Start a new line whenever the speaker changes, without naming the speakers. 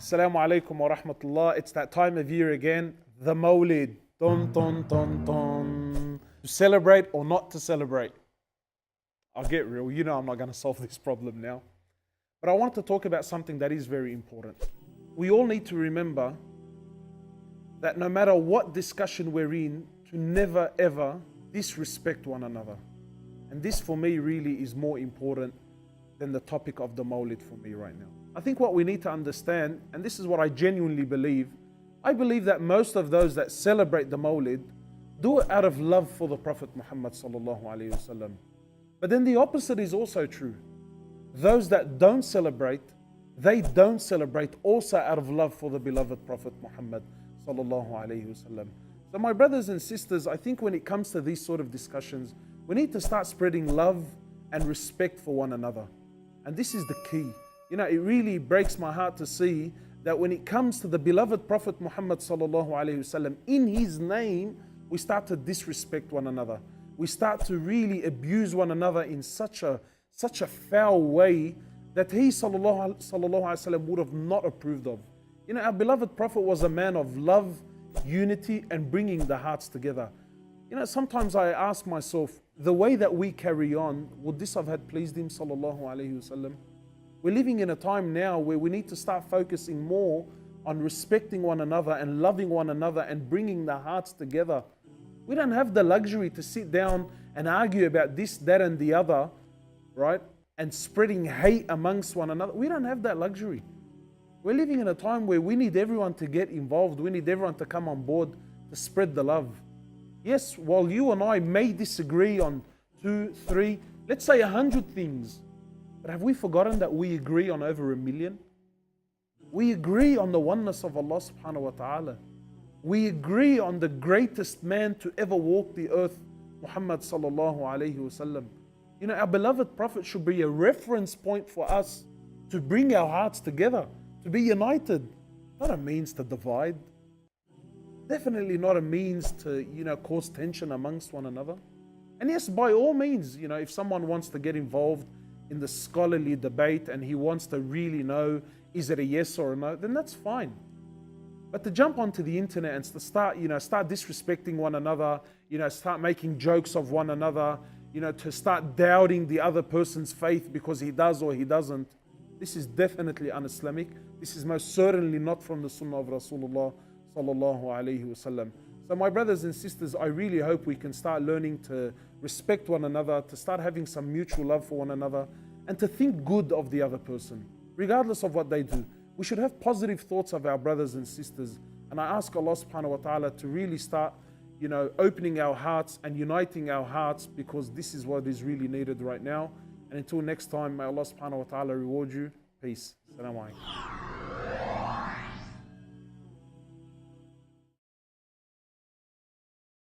Assalamu alaikum wa rahmatullah. It's that time of year again, the MAWLID. Dun, dun, dun, dun. To celebrate or not to celebrate. I'll get real. You know I'm not going to solve this problem now. But I want to talk about something that is very important. We all need to remember that no matter what discussion we're in, to never ever disrespect one another. And this for me really is more important than the topic of the MAWLID for me right now. I think what we need to understand, and this is what I genuinely believe, I believe that most of those that celebrate the MAWLID do it out of love for the Prophet Muhammad sallallahu alaihi wasallam. But then the opposite is also true. Those that don't celebrate, they don't celebrate also out of love for the beloved Prophet Muhammad sallallahu alaihi wasallam. So my brothers and sisters, I think when it comes to these sort of discussions, we need to start spreading love and respect for one another. And this is the key. You know, it really breaks my heart to see that when it comes to the beloved Prophet Muhammad sallallahu alaihi wasallam, in his name, we start to disrespect one another. We start to really abuse one another in such a foul way that he sallallahu alaihi wasallam would have not approved of. You know, our beloved Prophet was a man of love, unity, and bringing the hearts together. You know, sometimes I ask myself, the way that we carry on, would this have had pleased him sallallahu alaihi wasallam? We're living in a time now where we need to start focusing more on respecting one another and loving one another and bringing the hearts together. We don't have the luxury to sit down and argue about this, that, and the other, right? And spreading hate amongst one another. We don't have that luxury. We're living in a time where we need everyone to get involved. We need everyone to come on board to spread the love. Yes, while you and I may disagree on 2, 3, let's say 100 things, but have we forgotten that we agree on over 1 million? We agree on the oneness of Allah subhanahu wa ta'ala. We agree on the greatest man to ever walk the earth, Muhammad sallallahu alayhi wasallam. You know, our beloved Prophet should be a reference point for us to bring our hearts together, to be united. Not a means to divide. Definitely not a means to, you know, cause tension amongst one another. And yes, by all means, you know, if someone wants to get involved in the scholarly debate and he wants to really know, is it a yes or a no, then that's fine. But to jump onto the internet and to start disrespecting one another, you know, start making jokes of one another, you know, to start doubting the other person's faith because he does or he doesn't, this is definitely un-Islamic. This is most certainly not from the Sunnah of Rasulullah sallallahu alaihi wasallam. So my brothers and sisters, I really hope we can start learning to respect one another, to start having some mutual love for one another, and to think good of the other person, regardless of what they do. We should have positive thoughts of our brothers and sisters. And I ask Allah subhanahu wa ta'ala to really start, you know, opening our hearts and uniting our hearts, because this is what is really needed right now. And until next time, may Allah subhanahu wa ta'ala reward you. Peace. Assalamu alaikum.